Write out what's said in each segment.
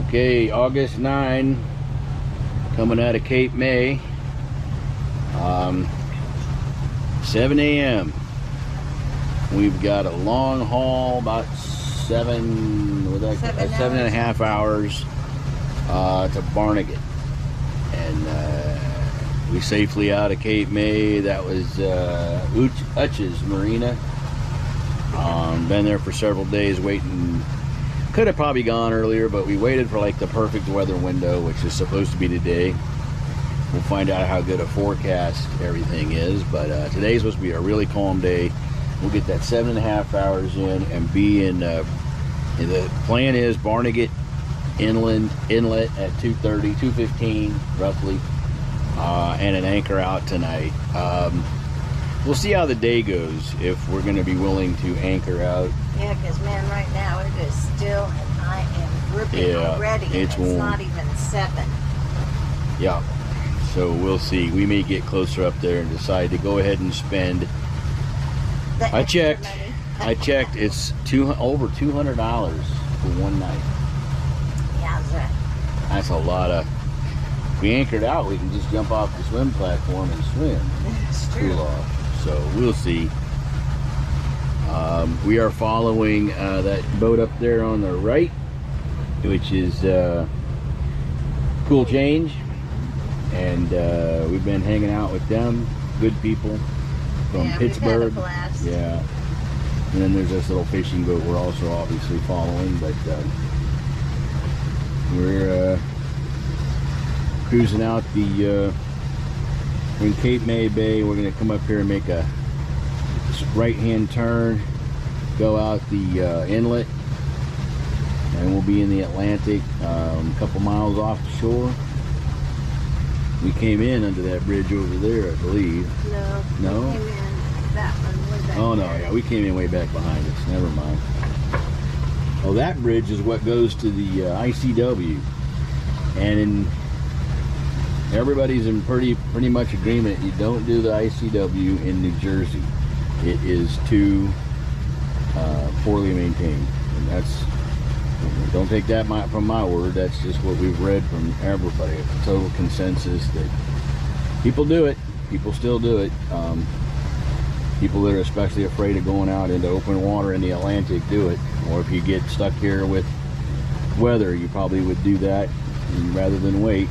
Okay, August 9, coming out of Cape May, 7 a.m. We've got a long haul, about 7.5 hours to Barnegat, and we safely out of Cape May. That was Uch's Marina. Been there for several days waiting. Could have probably gone earlier, but we waited for like the perfect weather window, which is supposed to be today. We'll find out how good a forecast everything is, but today's supposed to be a really calm day. We'll get that 7.5 hours in and be in. The plan is Barnegat Inlet at 2:15 roughly, and an anchor out tonight. We'll see how the day goes, if we're going to be willing to anchor out. Yeah, because man, right now it is still, and I am dripping already. It's warm. Not even 7. Yeah, so we'll see. We may get closer up there and decide to go ahead and spend. I checked. It's over $200 for one night. Yeah, that's a lot of. If we anchored out, we can just jump off the swim platform and swim. It's true. Cool off. So we'll see. We are following that boat up there on the right, which is Cool Change, and we've been hanging out with them. Good people from Pittsburgh. We've had a blast. Yeah. And then there's this little fishing boat we're also obviously following, but we're cruising out the in Cape May Bay. We're going to come up here and make a right-hand turn, go out the inlet, and we'll be in the Atlantic, a couple miles off the shore. We came in under that bridge over there, I believe. No. We came in that one way back. Oh no, yeah, we came in way back behind us. Never mind. Oh, that bridge is what goes to the ICW, and everybody's in pretty much agreement. You don't do the ICW in New Jersey. It is too poorly maintained, and that's, don't take that from my word. That's just what we've read from everybody. It's a total consensus that people do it. People still do it. People that are especially afraid of going out into open water in the Atlantic do it. Or if you get stuck here with weather, you probably would do that rather than wait.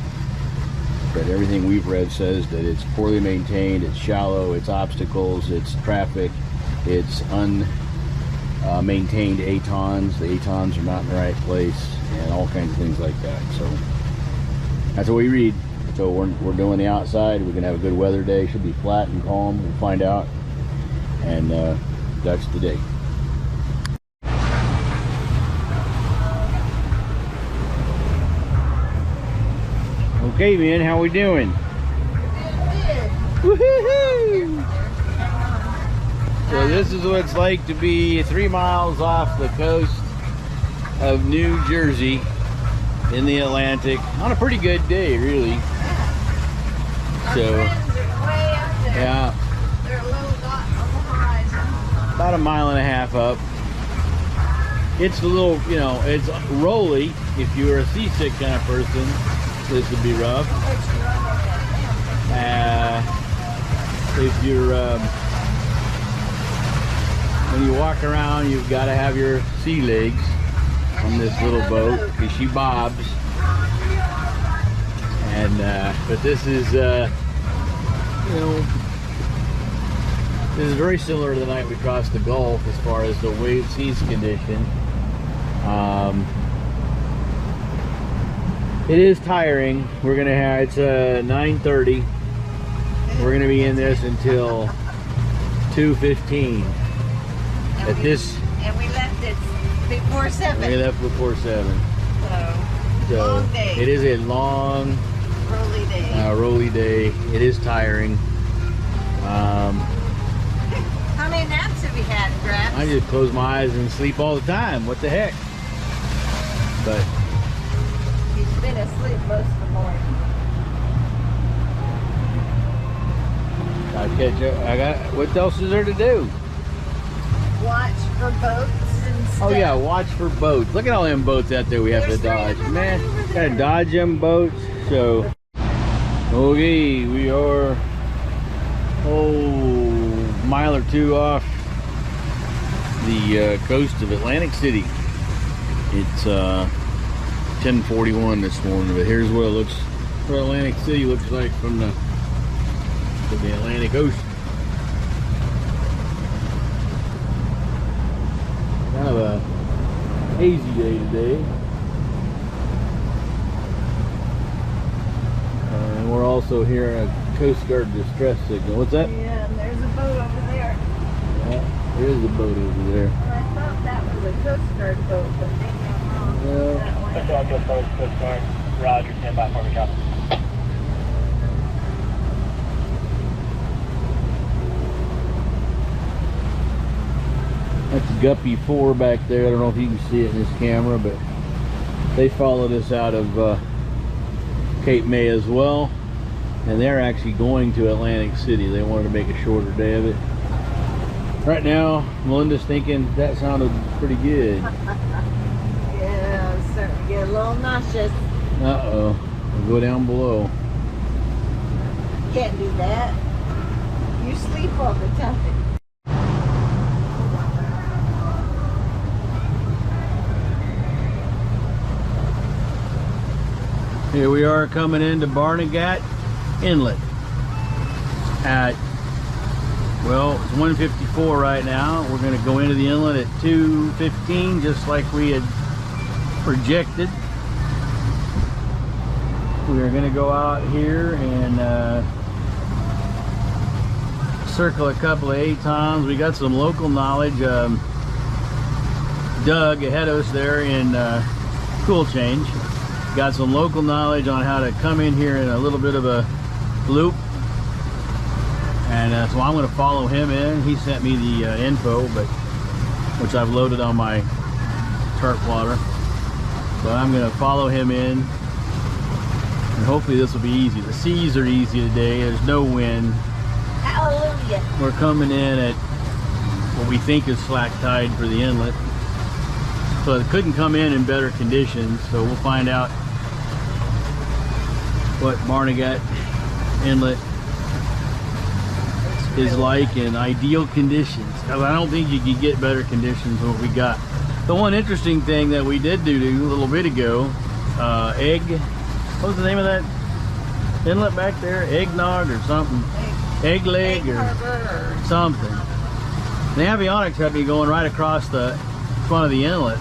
But everything we've read says that it's poorly maintained, it's shallow, it's obstacles, it's traffic, it's unmaintained atons. The atons are not in the right place, and all kinds of things like that. So that's what we read. So we're doing the outside. We're gonna have a good weather day. Should be flat and calm. We'll find out. And that's the day. Okay, man, how we doing? Woohoo! So this is what it's like to be 3 miles off the coast of New Jersey in the Atlantic on a pretty good day, really. So, yeah, about 1.5 miles up. It's a little, you know, it's rolly. If you're a seasick kind of person, this would be rough. If you're when you walk around, you've got to have your sea legs on this little boat because she bobs. And but this is you know, this is very similar to the night we crossed the Gulf as far as the wave seas condition. It is tiring. We're gonna have, it's 9:30. We're gonna be in this until 2:15. And we left it before 7. We left before 7. So long day. It is a long, rolly day. Rolly day. It is tiring. How many naps have you had, Grabs? I just close my eyes and sleep all the time. What the heck? But he's been asleep most of the morning. I catch up. What else is there to do? Watch for boats and Oh yeah, watch for boats. Look at all them boats out there we have to dodge. Man, gotta dodge them boats. So, okay, we are a mile or two off the coast of Atlantic City. It's 10:41 this morning, but here's what it looks. What Atlantic City looks like from the Atlantic Ocean. Kind of a hazy day today. And we're also hearing a Coast Guard distress signal. What's that? Yeah, and there's a boat over there. Yeah, there is a boat over there. Well, I thought that was a Coast Guard boat, but maybe I'm wrong. Yeah. That way. Coast Guard. Roger, stand by for me, copy. That's Guppy 4 back there. I don't know if you can see it in this camera, but they followed us out of Cape May as well, and they're actually going to Atlantic City. They wanted to make a shorter day of it. Right now, Melinda's thinking that sounded pretty good. Yeah, I'm starting to get a little nauseous. Uh-oh. We'll go down below. Can't do that. You sleep all the time. Here we are coming into Barnegat Inlet at, well, it's 1:54 right now. We're going to go into the inlet at 2:15, just like we had projected. We are going to go out here and circle a couple of 8-tons. We got some local knowledge. Doug ahead of us there in Cool Change got some local knowledge on how to come in here in a little bit of a loop, and so I'm going to follow him in. He sent me the info, which I've loaded on my chart plotter, so I'm going to follow him in, and hopefully this will be easy. The seas are easy today. There's no wind. Hallelujah. We're coming in at what we think is slack tide for the inlet, so it couldn't come in better conditions. So we'll find out what Barnegat Inlet is like in ideal conditions, because I don't think you could get better conditions than what we got. The one interesting thing that we did do a little bit ago, what was the name of that inlet back there? Eggnog or something? Egg leg or something. The avionics had me going right across the front of the inlet,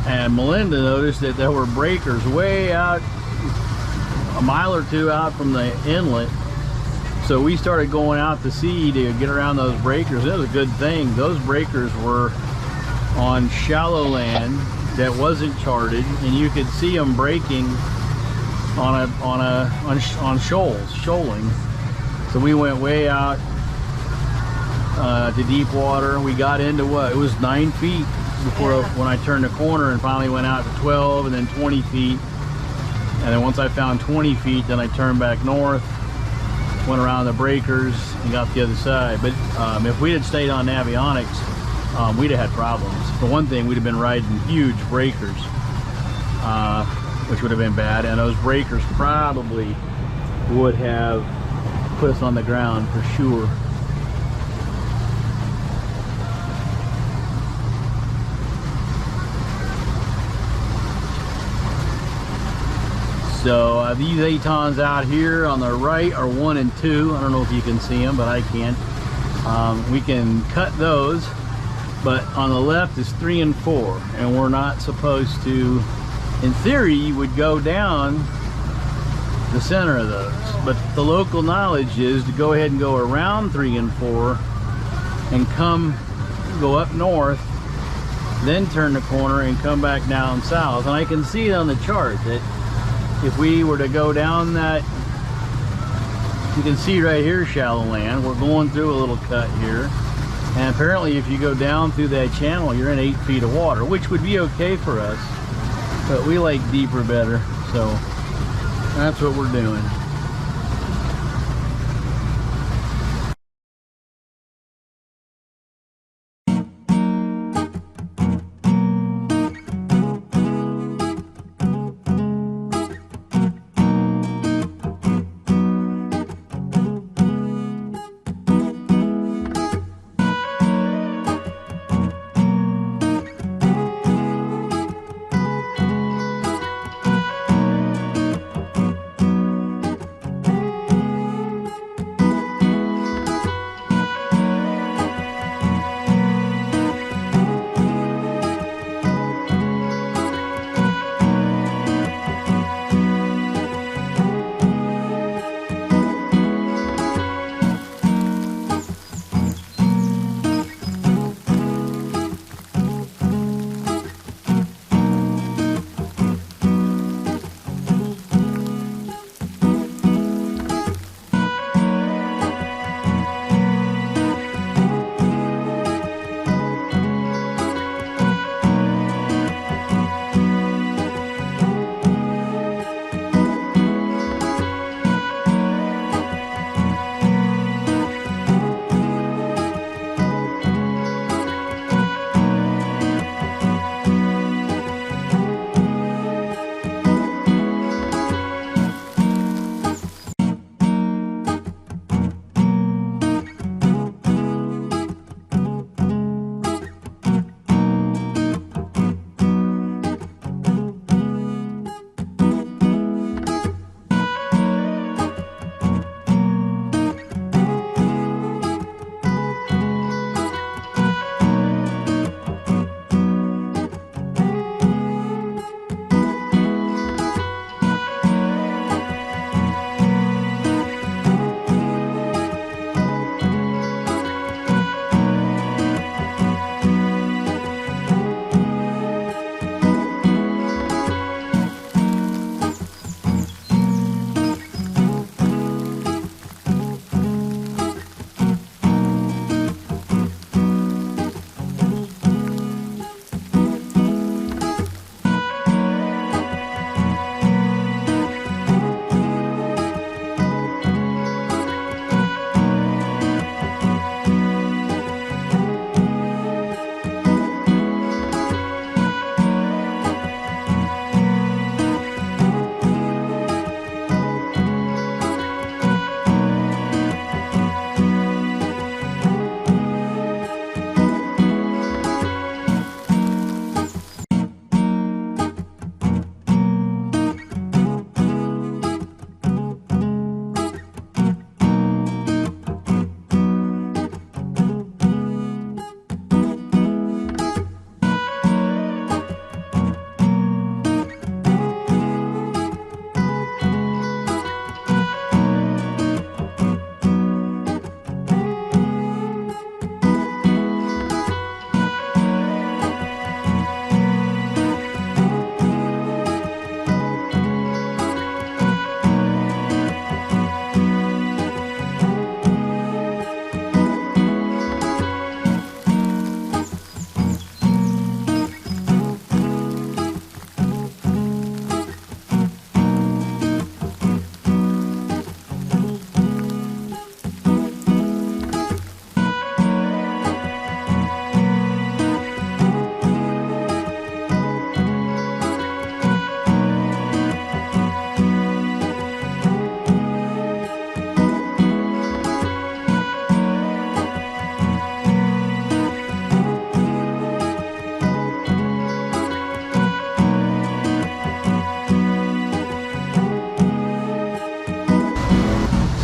and Melinda noticed that there were breakers way out, a mile or two out from the inlet. So we started going out to sea to get around those breakers. It was a good thing. Those breakers were on shallow land that wasn't charted, and you could see them breaking on shoals, shoaling. So we went way out to deep water. We got into what? It was 9 feet before when I turned the corner, and finally went out to 12 and then 20 feet. And then once I found 20 feet, then I turned back north, went around the breakers and got the other side. But if we had stayed on avionics, we'd have had problems. For one thing, we'd have been riding huge breakers, which would have been bad. And those breakers probably would have put us on the ground for sure. So these 8-tons out here on the right are 1 and 2. I don't know if you can see them, but I can. We can cut those, but on the left is 3 and 4, and we're not supposed to. In theory, you would go down the center of those, but the local knowledge is to go ahead and go around 3 and 4 and go up north, then turn the corner and come back down south. And I can see it on the chart that if we were to go down that, you can see right here shallow land. We're going through a little cut here, and apparently if you go down through that channel, you're in 8 feet of water, which would be okay for us, but we like deeper better, so that's what we're doing.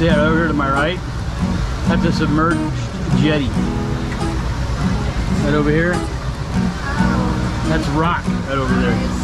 See that over here to my right? That's a submerged jetty. Right over here. That's rock right over there.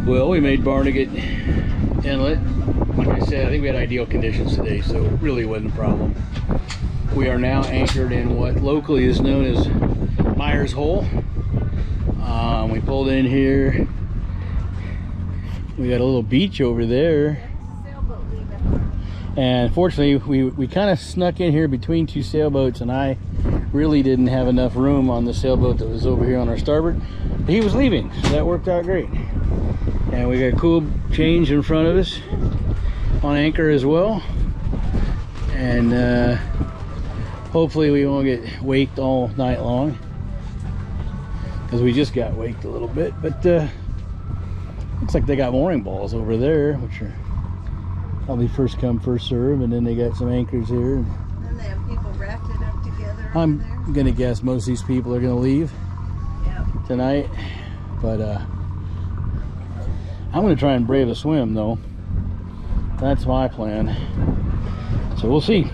Well, we made Barnegat Inlet. Like I said, I think we had ideal conditions today, so it really wasn't a problem. We are now anchored in what locally is known as Meyers Hole. We pulled in here. We got a little beach over there. And fortunately, we kind of snuck in here between two sailboats, and I really didn't have enough room on the sailboat that was over here on our starboard. But he was leaving, so that worked out great. And we got a cool change in front of us on anchor as well. And hopefully we won't get waked all night long, because we just got waked a little bit. But looks like they got mooring balls over there, which are probably first come first serve, and then they got some anchors here. And they have people rafted up together. I'm gonna guess most of these people are gonna leave tonight, but I'm gonna try and brave a swim though. That's my plan, so we'll see.